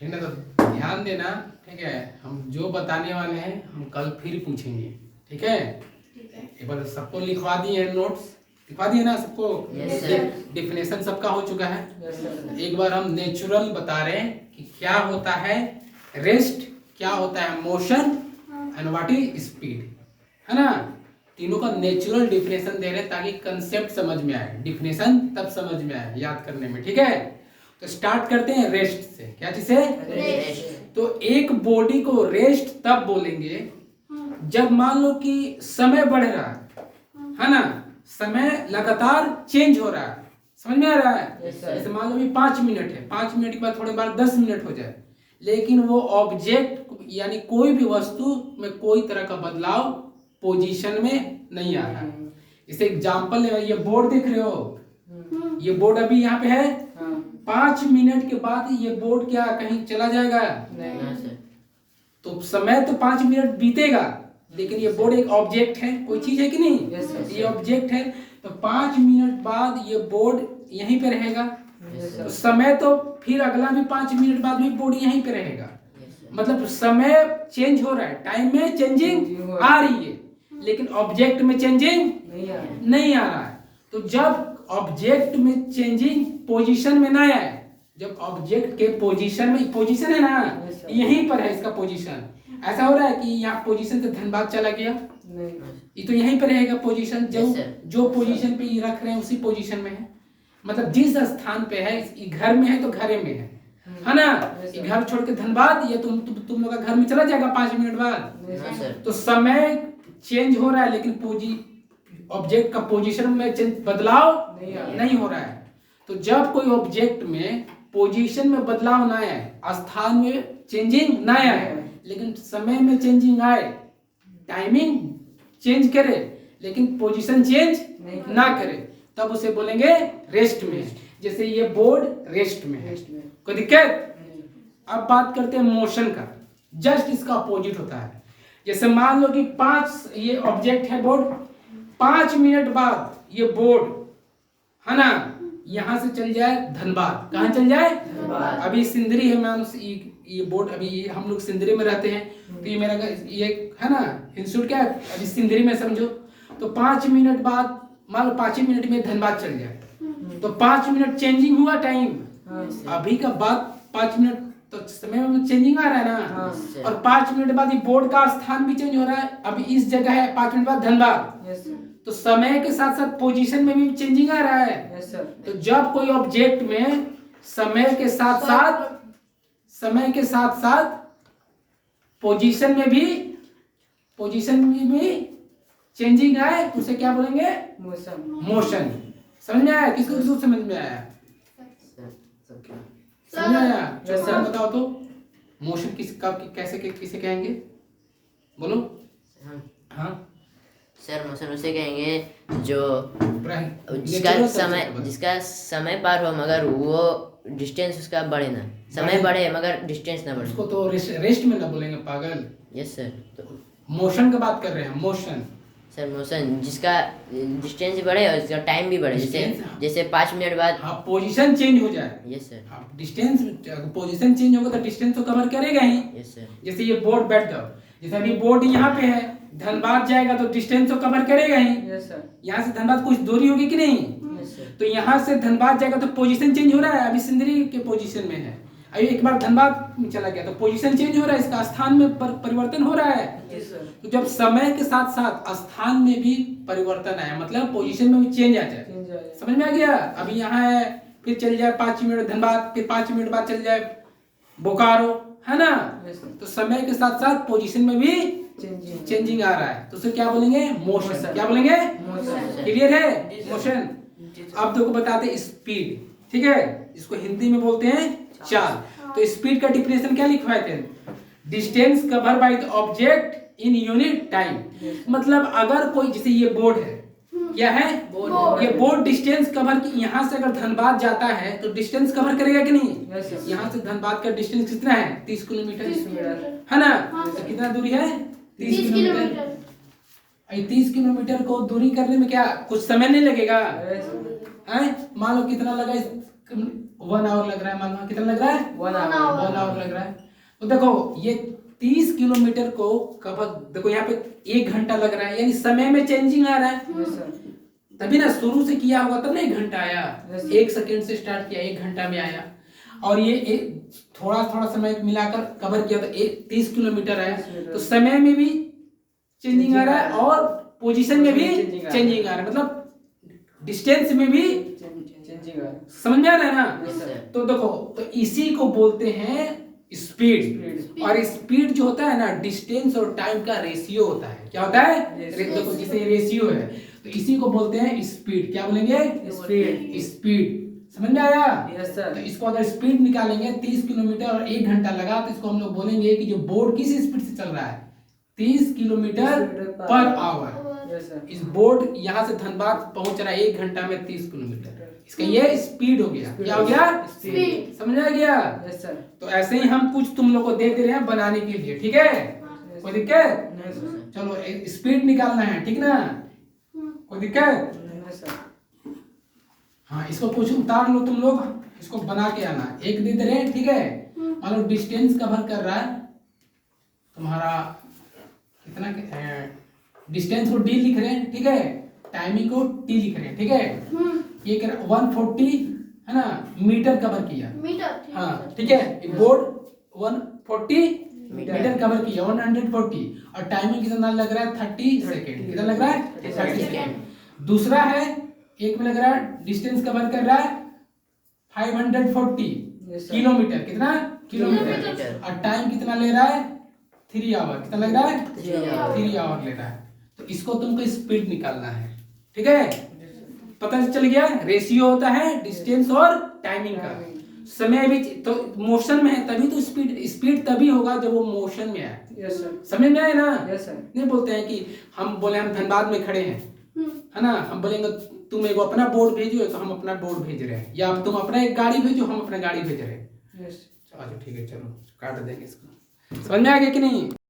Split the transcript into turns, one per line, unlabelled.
ठीक है। तो ध्यान देना, ठीक है। हम जो बताने वाले हैं हम कल फिर पूछेंगे, ठीक है। एक बार सबको लिखवा दिए हैं, नोट्स लिखवा दिए ना सबको?
Yes sir.
डिफिनेशन सबका हो चुका है।
Yes sir.
एक बार हम नेचुरल बता रहे हैं कि क्या होता है रेस्ट, क्या होता है motion and what is speed, है ना। तीनों का नेचुरल डिफिनेशन दे रहे हैं ताकि कंसेप्ट समझ में आए, डिफिनेशन तब समझ में आए याद करने में, ठीक है। तो स्टार्ट करते हैं रेस्ट से। क्या चीज है?
रेस्ट।
तो एक बॉडी को रेस्ट तब बोलेंगे जब मान लो कि समय बढ़ रहा है ना, समय लगातार चेंज हो रहा है, समझ में आ रहा है? जैसे मान लो अभी 5 मिनट है, 5 मिनट के बाद थोड़ी बार 10 मिनट हो जाए, लेकिन वो ऑब्जेक्ट यानी कोई भी वस्तु में कोई तरह का बदलाव पोजीशन में नहीं आ रहा है। इसे एग्जांपल ले, ये बोर्ड देख रहे हो, ये बोर्ड अभी यहाँ पे है, 5 मिनट के बाद ये बोर्ड क्या कहीं चला जाएगा?
नहीं सर।
तो समय तो 5 मिनट बीतेगा, लेकिन ये बोर्ड एक ऑब्जेक्ट है, कोई चीज है कि नहीं?
Yes, sir.
ये ऑब्जेक्ट है, तो 5 मिनट बाद ये बोर्ड यहीं पे रहेगा।
Yes,
तो समय तो फिर अगला भी 5 मिनट बाद भी बोर्ड यहीं पे रहेगा। मतलब समय चेंज हो रहा है, टाइम में चेंजिंग आ रही है, लेकिन ऑब्जेक्ट में चेंजिंग नहीं आ रहा है। तो जब ऑब्जेक्ट में चेंजिंग पोजीशन में ना आए, जब ऑब्जेक्ट के पोजीशन में, पोजीशन है ना यहीं पर है इसका पोजीशन, ऐसा हो रहा है कि यहाँ पोजीशन से धनबाद चला गया, ये तो यहीं पर रहेगा पोजीशन, जो पोजीशन पे ये रख रहे हैं उसी पोजीशन में है। मतलब जिस स्थान पे है, घर में है तो घरे में है ना। ये घर छोड़ के धनबाद, ये तुम लोग का घर में चला जाएगा 5 मिनट बाद। तो समय चेंज हो रहा है, लेकिन ऑब्जेक्ट का पोजीशन में बदलाव नहीं हो रहा है। तो जब कोई ऑब्जेक्ट में पोजीशन में बदलाव ना आए, स्थान में चेंजिंग ना आए, लेकिन समय में चेंजिंग आए, टाइमिंग चेंज करे लेकिन पोजीशन चेंज ना करे, तब उसे बोलेंगे रेस्ट में। जैसे ये बोर्ड रेस्ट में है, कोई दिक्कत? अब बात करते हैं मोशन का, जस्ट इसका अपोजिट होता है। जैसे मान लो कि 5, ये ऑब्जेक्ट है बोर्ड, 5 मिनट बाद ये बोर्ड है ना यहां से चल जाए धनबाद। कहां चल जाए? अभी सिंदरी है मैम, ये बोर्ड, अभी हम लोग सिंदरी में रहते हैं, तो ये मेरा ये है ना इंस्टीट्यूट, क्या अभी सिंदरी में समझो। तो 5 मिनट बाद मान लो 5 मिनट में धनबाद चल जाए, तो 5 मिनट चेंजिंग हुआ टाइम, अभी का बाद 5 मिनट तो समय में चेंजिंग आ रहा है ना। और 5 मिनट बाद ये बोर्ड का स्थान भी चेंज हो रहा है, अभी इस जगह है, 5 मिनट बाद धनबाद। तो समय के साथ साथ पोजीशन में भी चेंजिंग आ रहा है। तो जब कोई ऑब्जेक्ट में समय के साथ साथ पोजीशन में भी चेंजिंग आए, उसे क्या बोलेंगे? मोशन। समझ में आया? किसको समझ में आया? समझ में आया? सर बताओ तो, मोशन कैसे किसे कहेंगे? बोलो। हाँ
सर, मोशन उसे कहेंगे जो जिसका समय पार हो मगर वो डिस्टेंस उसका बढ़े ना, समय बढ़े मगर डिस्टेंस ना बढ़े,
उसको तो रेस्ट में ना बोलेंगे पागल।
Yes sir. तो
मोशन की बात कर रहे हैं, मोशन
सर, मोशन जिसका डिस्टेंस बढ़े और इसका टाइम भी बढ़े, जैसे 5 मिनट बाद
पोजीशन चेंज हो जाए।
Yes sir.
Distance, position change होगा तो डिस्टेंस तो कवर करेगा ही।
Yes sir.
जैसे ये बोर्ड बैठ जाओ, जैसे अभी बोर्ड यहाँ पे है, धनबाद जाएगा तो डिस्टेंस तो कवर करेगा ही। यहाँ से धनबाद कुछ दूरी होगी कि नहीं? तो यहाँ से धनबाद जाएगा तो पोजीशन चेंज हो रहा है, अभी सिंदरी के पोजीशन में है, अभी एक बार धनबाद में चला गया तो पोजीशन चेंज हो रहा है, इसका स्थान में परिवर्तन हो रहा है। तो जब समय के साथ साथ स्थान में भी परिवर्तन आया, मतलब पोजीशन में भी चेंज आ जाए, समझ में आ गया? अभी यहाँ है, फिर चल जाए 5 मिनट धनबाद, फिर 5 मिनट बाद चल जाए बोकारो, है ना। तो समय के साथ साथ पोजीशन में भी चेंजिंग आ रहा है, तो उसे क्या बोलेंगे? मोशन। क्या बोलेंगे? क्लियर है? मोशन। अब देखो बताते स्पीड, ठीक है, इसको हिंदी में बोलते हैं चाल। तो स्पीड का डिफिनेशन क्या लिखवाए थे? Distance cover by the object in unit time. मतलब अगर कोई, जैसे ये बोर्ड है, क्या है? ये बोर्ड डिस्टेंस कवर की, यहाँ से अगर धनबाद जाता है तो डिस्टेंस कवर करेगा कि नहीं? यहाँ से धनबाद का डिस्टेंस कितना है? 30 किलोमीटर, है ना। तो कितना दूरी है? 30 किलोमीटर। 30 किलोमीटर को दूरी करने में क्या कुछ समय नहीं लगेगा? मान लो कितना लगा 1 आवर लग रहा है, मालूम है कितना लग रहा है?
1 आवर
1 आवर लग रहा है। तो देखो ये 30 किलोमीटर को कवर, देखो यहाँ पे 1 घंटा लग रहा है, यानी समय में चेंजिंग आ रहा है।
यस सर
तभी ना शुरू से किया होगा तब ना 1 घंटा आया,
Yes.
1 सेकेंड से स्टार्ट किया 1 घंटा में आया। और ये थोड़ा थोड़ा समय मिलाकर कवर किया तो 30 किलोमीटर आया। तो समय में भी चेंजिंग आ रहा है और पोजीशन में भी चेंजिंग आ रहा है, मतलब डिस्टेंस में भी
चेंजिंग है।
समझ में आ रहा है ना?
यस सर
तो देखो, तो इसी को बोलते हैं स्पीड। और स्पीड जो होता है ना, डिस्टेंस और टाइम का रेशियो होता है। क्या होता है? देखो जैसे रेशियो है, तो इसी को बोलते हैं स्पीड। क्या बोलेंगे?
स्पीड।
स्पीड। समझ में आया?
Yes sir.
तो इसको अगर स्पीड निकालेंगे 30 किलोमीटर और 1 घंटा लगा, तो इसको हम लोग बोलेंगे कि जो बोर्ड किस स्पीड से चल रहा है? 30 kilometre per hour.
Yes sir.
इस बोर्ड यहाँ से धनबाद पहुंच रहा है 1 घंटा में 30 किलोमीटर। इसका ये स्पीड हो गया। क्या हो गया?
स्पीड।
समझ आ गया?
Yes sir.
तो ऐसे ही हम कुछ तुम लोग को दे रहे हैं बनाने के लिए, ठीक है? कोई दिक्कत?
नहीं सर।
चलो स्पीड निकालना है, ठीक ना? कोई दिक्कत?
नहीं सर।
हाँ, इसको कुछ उतार लो तुम लोग, इसको बना के आना। एक दे रहे हैं, ठीक है? मान लो डिस्टेंस कवर कर रहा है तुम्हारा कितना, डिस्टेंस को डी लिख रहे हैं, ठीक है? टाइमिंग को टी लिख रहे हैं, ठीक है? ये कर 140 है ना मीटर कवर किया।
मीटर।
हाँ ठीक है, बोर्ड 140 मीटर कवर किया, 140। और टाइमिंग कितना लग रहा है? 30 सेकेंड। कितना लग रहा है? 30 सेकेंड। दूसरा है, एक में लग रहा है डिस्टेंस कवर कर रहा है 540 किलोमीटर। कितना? किलोमीटर। और टाइम कितना ले रहा है? 3 आवर। कितना लग रहा है? 3 आवर ले रहा है। तो इसको तुमको स्पीड निकालना है, ठीक है? पता चल गया? रेशियो होता है डिस्टेंस और टाइमिंग का। समय भी तो मोशन में है, तभी तो स्पीड तभी होगा जब वो मोशन में है।
Yes sir.
समझ में आए ना?
Yes sir.
नहीं बोलते हैं कि हम बोले हम धनबाद में खड़े हैं, है ना? हम बोलेंगे तुम एक अपना बोर्ड भेजो, तो हम अपना बोर्ड भेज रहे हैं, या तुम अपना एक गाड़ी भेजो, हम अपना गाड़ी भेज रहे हैं।
यस।
चलो ठीक है, चलो काट देंगे इसको। समझ में आ गया कि नहीं?